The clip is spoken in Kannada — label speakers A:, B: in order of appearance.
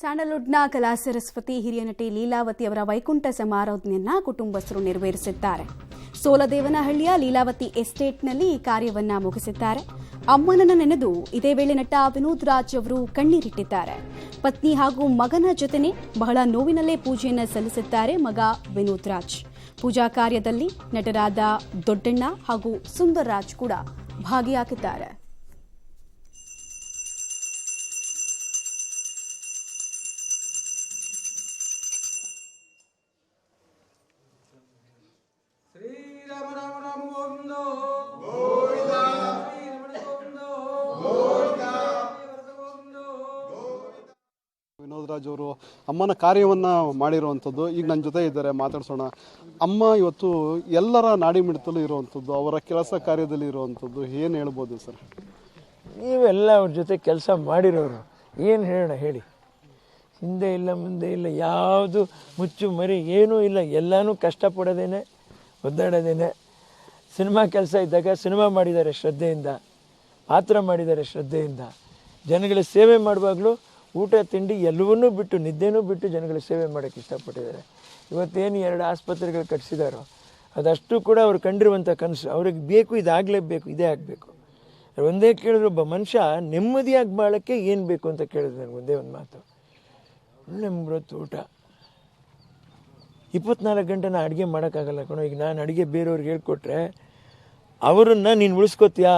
A: ಸ್ಯಾಂಡಲ್ವುಡ್ನ ಕಲಾ ಸರಸ್ವತಿ ಹಿರಿಯ ನಟಿ ಲೀಲಾವತಿ ಅವರ ವೈಕುಂಠ ಸಮಾರಾಧನೆಯನ್ನ ಕುಟುಂಬಸ್ಥರು ನೆರವೇರಿಸಿದ್ದಾರೆ. ಸೋಲದೇವನಹಳ್ಳಿಯ ಲೀಲಾವತಿ ಎಸ್ಟೇಟ್ನಲ್ಲಿ ಈ ಕಾರ್ಯವನ್ನ ಮುಗಿಸಿದ್ದಾರೆ. ಅಮ್ಮನನ್ನ ನೆನೆದು ಇದೇ ವೇಳೆ ನಟ ವಿನೋದ್ ರಾಜ್ ಅವರು ಕಣ್ಣೀರಿಟ್ಟಿದ್ದಾರೆ. ಪತ್ನಿ ಹಾಗೂ ಮಗನ ಜೊತೆನೆ ಬಹಳ ನೋವಿನಲ್ಲೇ ಪೂಜೆಯನ್ನ ಸಲ್ಲಿಸಿದ್ದಾರೆ ಮಗ ವಿನೋದ್ ರಾಜ್. ಪೂಜಾ ಕಾರ್ಯದಲ್ಲಿ ನಟರಾದ ದೊಡ್ಡಣ್ಣ ಹಾಗೂ ಸುಂದರ್ ರಾಜ್ ಕೂಡ ಭಾಗಿಯಾಗಿದ್ದಾರೆ.
B: ವಿನೋದ್ ರಾಜ್ ಅವರು ಅಮ್ಮನ ಕಾರ್ಯವನ್ನು ಮಾಡಿರುವಂಥದ್ದು ಈಗ ನನ್ನ ಜೊತೆ ಇದ್ದಾರೆ, ಮಾತಾಡ್ಸೋಣ. ಅಮ್ಮ ಇವತ್ತು ಎಲ್ಲರ ನಾಡಿ ಮಿಡಿತಲು ಇರುವಂಥದ್ದು, ಅವರ ಕೆಲಸ ಕಾರ್ಯದಲ್ಲಿ ಇರುವಂಥದ್ದು, ಏನು ಹೇಳ್ಬೋದು ಸರ್?
C: ನೀವೆಲ್ಲ ಅವ್ರ ಜೊತೆ ಕೆಲಸ ಮಾಡಿರೋರು, ಏನು ಹೇಳೋಣ ಹೇಳಿ. ಹಿಂದೆ ಇಲ್ಲ ಮುಂದೆ ಇಲ್ಲ, ಯಾವುದು ಮುಚ್ಚು ಮರಿ ಏನೂ ಇಲ್ಲ, ಎಲ್ಲನೂ ಕಷ್ಟಪಡೋದೇನೆ, ಒದ್ದಾಡೋದೇನೆ. ಸಿನಿಮಾ ಕೆಲಸ ಇದ್ದಾಗ ಸಿನಿಮಾ ಮಾಡಿದ್ದಾರೆ ಶ್ರದ್ಧೆಯಿಂದ, ಪಾತ್ರ ಮಾಡಿದ್ದಾರೆ ಶ್ರದ್ಧೆಯಿಂದ. ಜನಗಳ ಸೇವೆ ಮಾಡುವಾಗಲೂ ಊಟ ತಿಂಡಿ ಎಲ್ಲವನ್ನೂ ಬಿಟ್ಟು, ನಿದ್ದೆನೂ ಬಿಟ್ಟು ಜನಗಳ ಸೇವೆ ಮಾಡೋಕ್ಕೆ ಇಷ್ಟಪಟ್ಟಿದ್ದಾರೆ. ಇವತ್ತೇನು 2 ಆಸ್ಪತ್ರೆಗಳು ಕಟ್ಟಿಸಿದಾರೋ ಅದಷ್ಟು ಕೂಡ ಅವ್ರು ಕಂಡಿರುವಂಥ ಕನಸು. ಅವ್ರಿಗೆ ಬೇಕು, ಇದಾಗಲೇಬೇಕು, ಇದೇ ಆಗಬೇಕು. ಒಂದೇ ಕೇಳಿದ್ರು, ಒಬ್ಬ ಮನುಷ್ಯ ನೆಮ್ಮದಿಯಾಗಿ ಬಾಳೋಕ್ಕೆ ಏನು ಬೇಕು ಅಂತ ಕೇಳಿದ್ರು ನನಗೆ ಒಂದೇ ಒಂದು ಮಾತು, ಒಳ್ಳೆ ಮೂರೊತ್ತು ಊಟ. 24 ಗಂಟೆ ನಾನು ಅಡುಗೆ ಮಾಡೋಕ್ಕಾಗಲ್ಲ ಕಣೋ. ಈಗ ನಾನು ಅಡುಗೆ ಬೇರೆಯವ್ರಿಗೆ ಹೇಳ್ಕೊಟ್ರೆ ಅವರನ್ನು ನೀನು ಉಳಿಸ್ಕೋತೀಯಾ